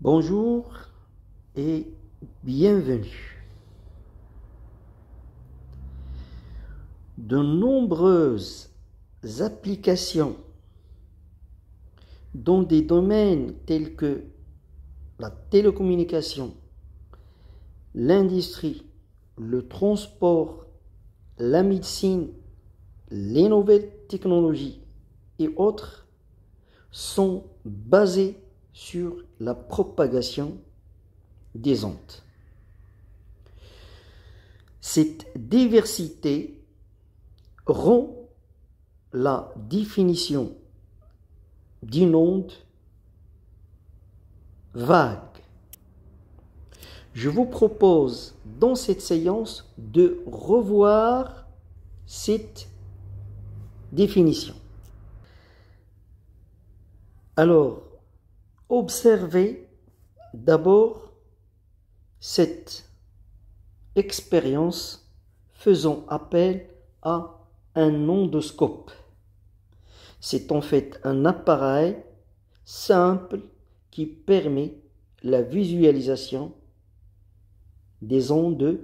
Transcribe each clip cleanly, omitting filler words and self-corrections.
Bonjour et bienvenue. De nombreuses applications dans des domaines tels que la télécommunication, l'industrie, le transport, la médecine, les nouvelles technologies et autres sont basées sur la propagation des ondes. Cette diversité rend la définition d'une onde vague. Je vous propose dans cette séance de revoir cette définition. Alors, observez d'abord cette expérience faisant appel à un ondoscope. C'est en fait un appareil simple qui permet la visualisation des ondes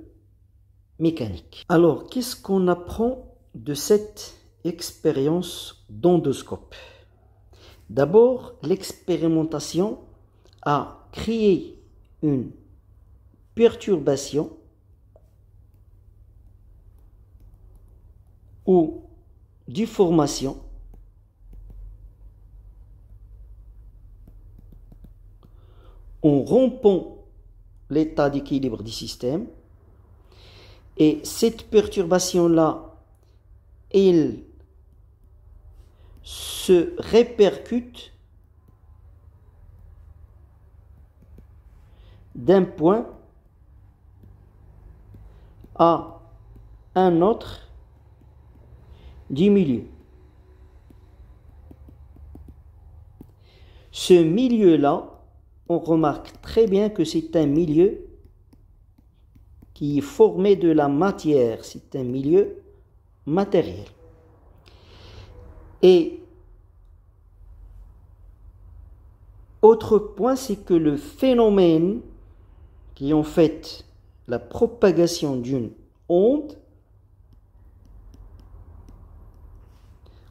mécaniques. Alors, qu'est-ce qu'on apprend de cette expérience d'ondoscope? D'abord, l'expérimentation a créé une perturbation ou déformation en rompant l'état d'équilibre du système, et cette perturbation-là, elle se répercute d'un point à un autre du milieu. Ce milieu-là, on remarque très bien que c'est un milieu qui est formé de la matière, c'est un milieu matériel. Et autre point, c'est que le phénomène qui est en fait la propagation d'une onde,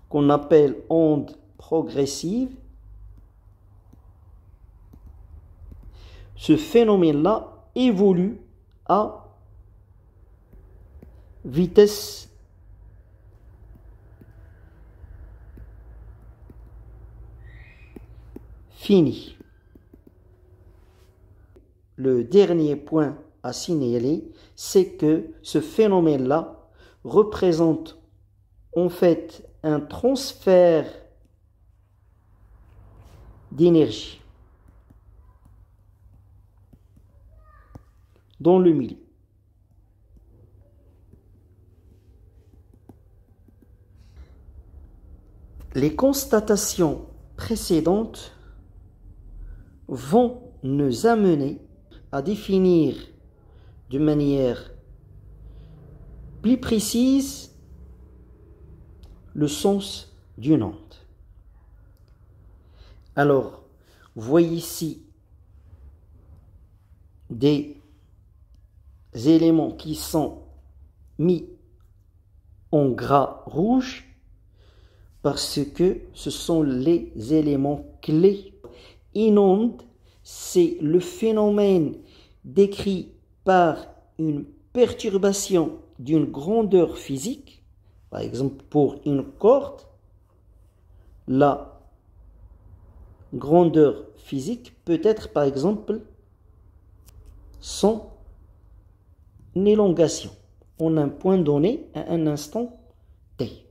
qu'on appelle onde progressive, ce phénomène-là évolue à vitesse finie. Le dernier point à signaler, c'est que ce phénomène-là représente en fait un transfert d'énergie dans le milieu. Les constatations précédentes vont nous amener à définir de manière plus précise le sens d'une onde. Alors, vous voyez ici des éléments qui sont mis en gras rouge parce que ce sont les éléments clés. Une onde, c'est le phénomène décrit par une perturbation d'une grandeur physique. Par exemple, pour une corde, la grandeur physique peut être par exemple son élongation en un point donné à un instant T.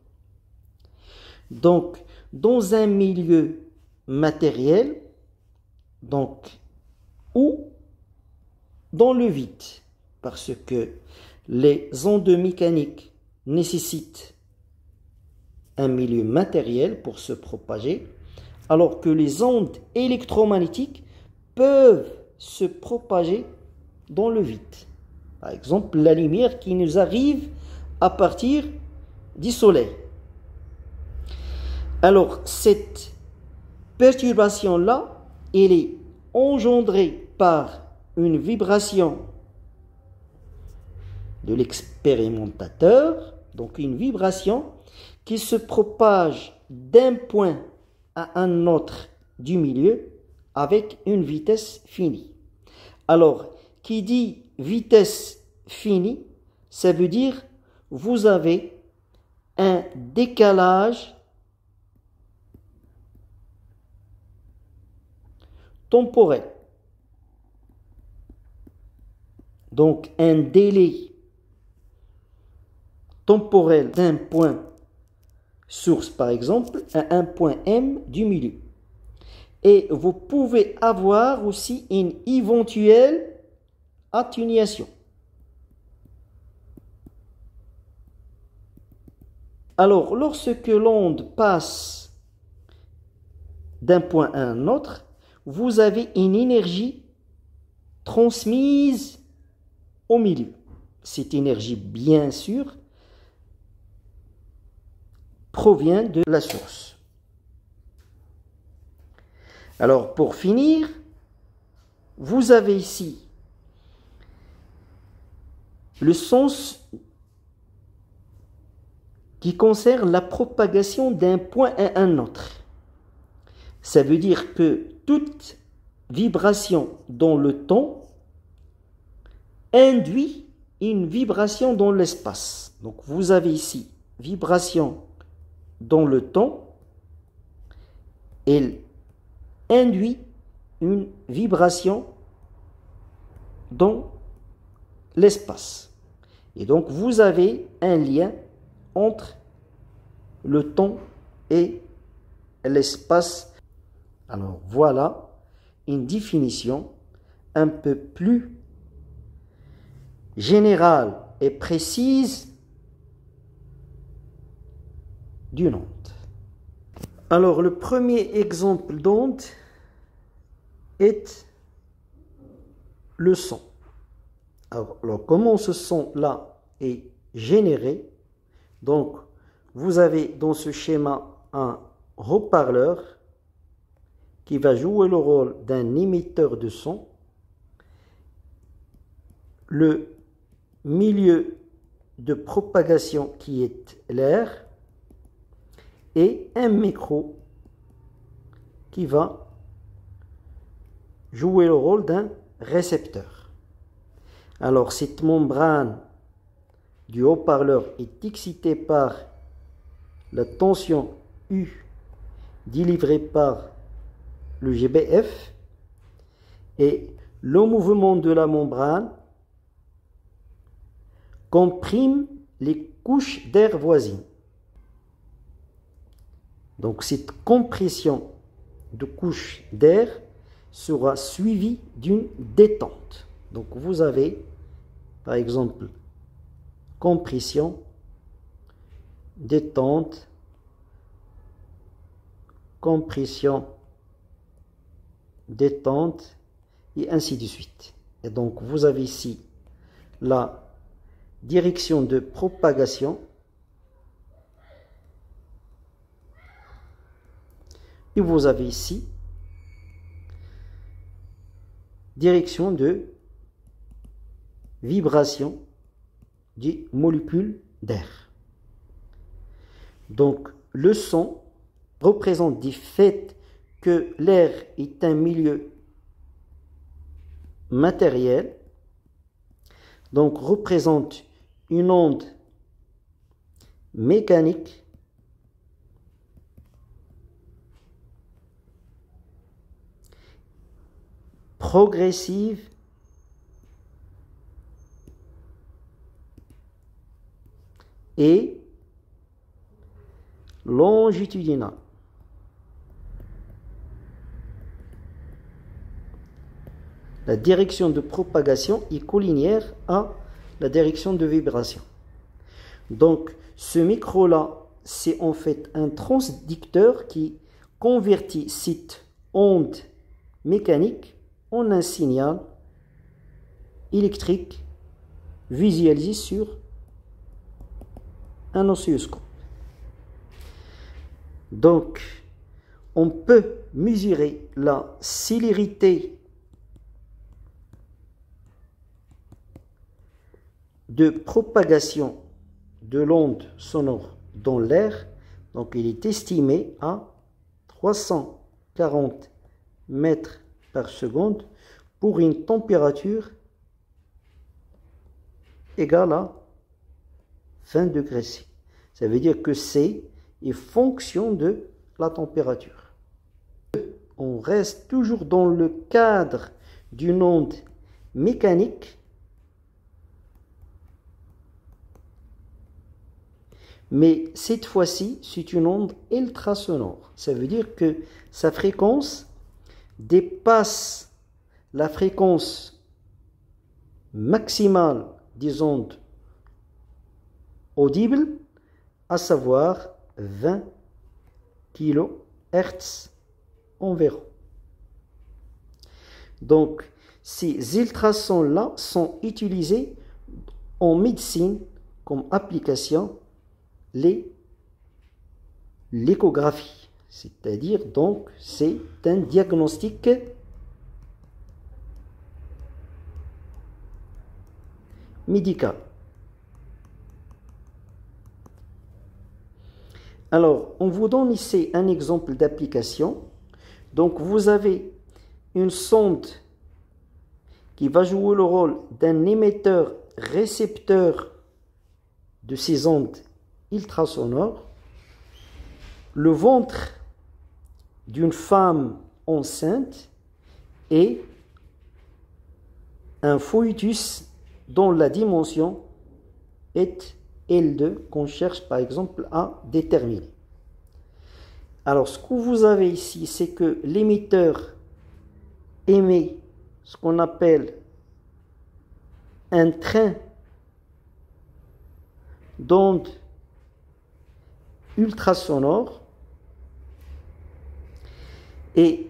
Donc, dans un milieu matériel, ou dans le vide, parce que les ondes mécaniques nécessitent un milieu matériel pour se propager, alors que les ondes électromagnétiques peuvent se propager dans le vide. Par exemple, la lumière qui nous arrive à partir du soleil. Alors, cette perturbation-là, elle est engendrée par une vibration de l'expérimentateur, donc une vibration qui se propage d'un point à un autre du milieu avec une vitesse finie. Alors, qui dit vitesse finie, ça veut dire vous avez un décalage temporel. Donc, un délai temporel d'un point source, par exemple, à un point M du milieu. Et vous pouvez avoir aussi une éventuelle atténuation. Alors, lorsque l'onde passe d'un point à un autre, vous avez une énergie transmise au milieu. Cette énergie, bien sûr, provient de la source. Alors, pour finir, vous avez ici le sens qui concerne la propagation d'un point à un autre. Ça veut dire que toute vibration dans le temps induit une vibration dans l'espace. Donc vous avez ici vibration dans le temps, elle induit une vibration dans l'espace. Et donc vous avez un lien entre le temps et l'espace. Alors voilà une définition un peu plus générale et précise d'une onde. Alors le premier exemple d'onde est le son. Alors comment ce son-là est généré? Donc vous avez dans ce schéma un haut-parleur qui va jouer le rôle d'un émetteur de son. Le milieu de propagation qui est l'air et un micro qui va jouer le rôle d'un récepteur. Alors cette membrane du haut-parleur est excitée par la tension U délivrée par le GBF et le mouvement de la membrane comprime les couches d'air voisines. Donc cette compression de couches d'air sera suivie d'une détente. Donc vous avez par exemple compression, détente, compression, détente et ainsi de suite. Et donc vous avez ici la direction de propagation et vous avez ici direction de vibration des molécules d'air. Donc le son représente du fait que l'air est un milieu matériel, donc représente une onde mécanique progressive et longitudinale. La direction de propagation est collinéaire à la direction de vibration. Donc, ce micro-là, c'est en fait un transducteur qui convertit cette onde mécanique en un signal électrique visualisé sur un oscilloscope. Donc, on peut mesurer la célérité de propagation de l'onde sonore dans l'air, donc il est estimé à 340 mètres par seconde pour une température égale à 20 degrés C. Ça veut dire que C est fonction de la température. On reste toujours dans le cadre d'une onde mécanique, mais cette fois-ci, c'est une onde ultrasonore. Ça veut dire que sa fréquence dépasse la fréquence maximale des ondes audibles, à savoir 20 kHz environ. Donc, ces ultrasons-là sont utilisés en médecine comme application l'échographie. C'est-à-dire, donc, c'est un diagnostic médical. Alors, on vous donne ici un exemple d'application. Donc, vous avez une sonde qui va jouer le rôle d'un émetteur-récepteur de ces ondes ultrasonores. Le ventre d'une femme enceinte et un fœtus dont la dimension est L2 qu'on cherche par exemple à déterminer. Alors ce que vous avez ici, c'est que l'émetteur émet ce qu'on appelle un train d'ondes ultrasonores, et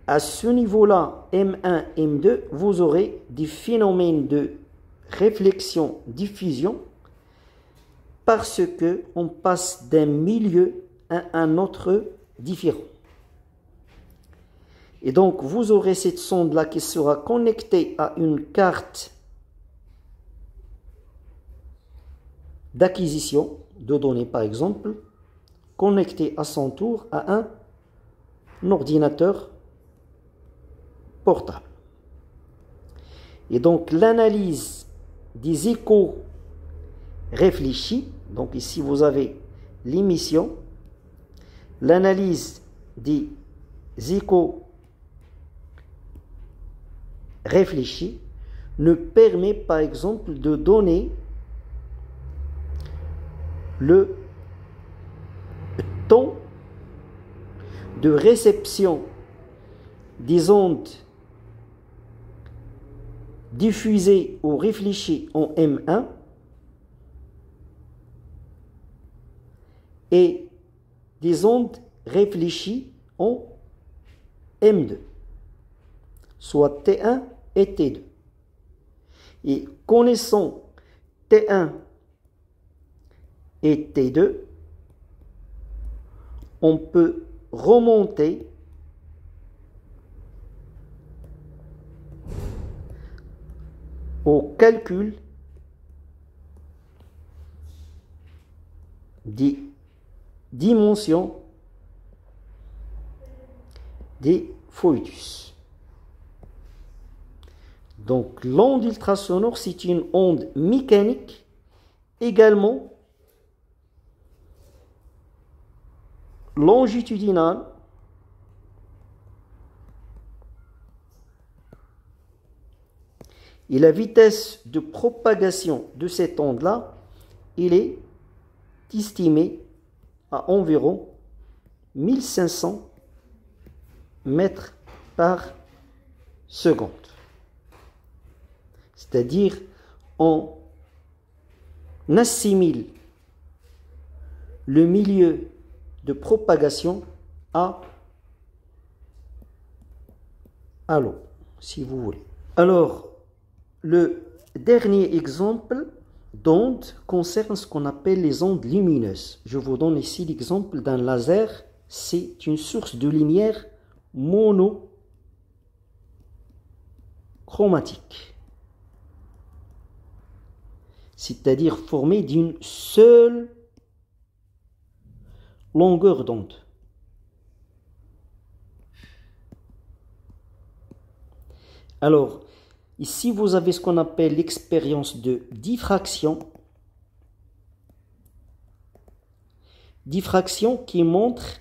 à ce niveau-là, M1, M2, vous aurez des phénomènes de réflexion, diffusion, parce que on passe d'un milieu à un autre différent. Et donc, vous aurez cette sonde-là qui sera connectée à une carte d'acquisition de données, par exemple, connectée à son tour à un ordinateur portable. Et donc, l'analyse des échos réfléchis, donc ici vous avez l'émission, l'analyse des échos réfléchis ne permet par exemple de donner le temps de réception des ondes diffusées ou réfléchies en M1 et des ondes réfléchies en M2, soit T1 et T2. Et connaissant T1 et T2, on peut remonter au calcul des dimensions des fœtus. Donc l'onde ultrasonore, c'est une onde mécanique également longitudinale et la vitesse de propagation de cette onde-là, il est estimé à environ 1500 mètres par seconde. C'est-à-dire, on assimile le milieu de propagation à l'eau, si vous voulez. Alors, le dernier exemple d'onde concerne ce qu'on appelle les ondes lumineuses. Je vous donne ici l'exemple d'un laser. C'est une source de lumière monochromatique. c'est-à-dire formées d'une seule longueur d'onde. Alors, ici vous avez ce qu'on appelle l'expérience de diffraction. Diffraction qui montre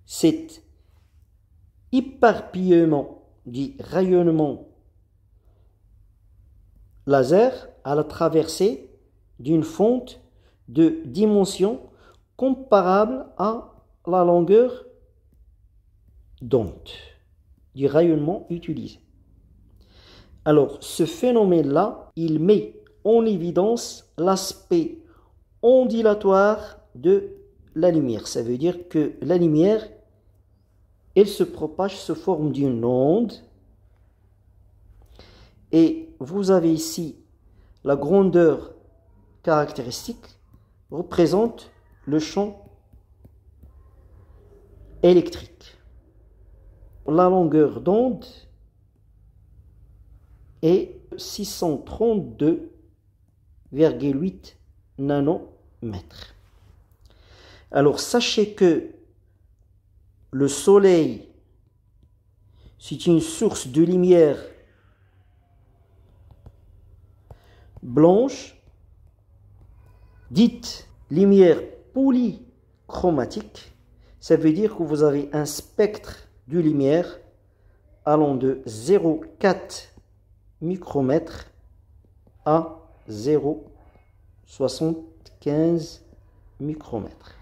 cet éparpillement du rayonnement laser à la traversée d'une fente de dimension comparable à la longueur d'onde du rayonnement utilisé. Alors, ce phénomène-là, il met en évidence l'aspect ondulatoire de la lumière. Ça veut dire que la lumière, elle se propage sous forme d'une onde. Et vous avez ici la grandeur caractéristique représente le champ électrique. La longueur d'onde est 632,8 nanomètres. Alors sachez que le Soleil, c'est une source de lumière blanche, dite lumière polychromatique. Ça veut dire que vous avez un spectre de lumière allant de 0,4 micromètres à 0,75 micromètres.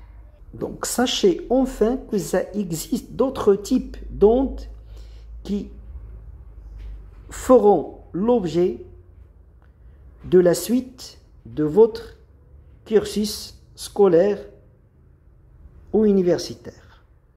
Donc sachez enfin que ça existe d'autres types d'ondes qui feront l'objet de la suite de votre cursus scolaire ou universitaire.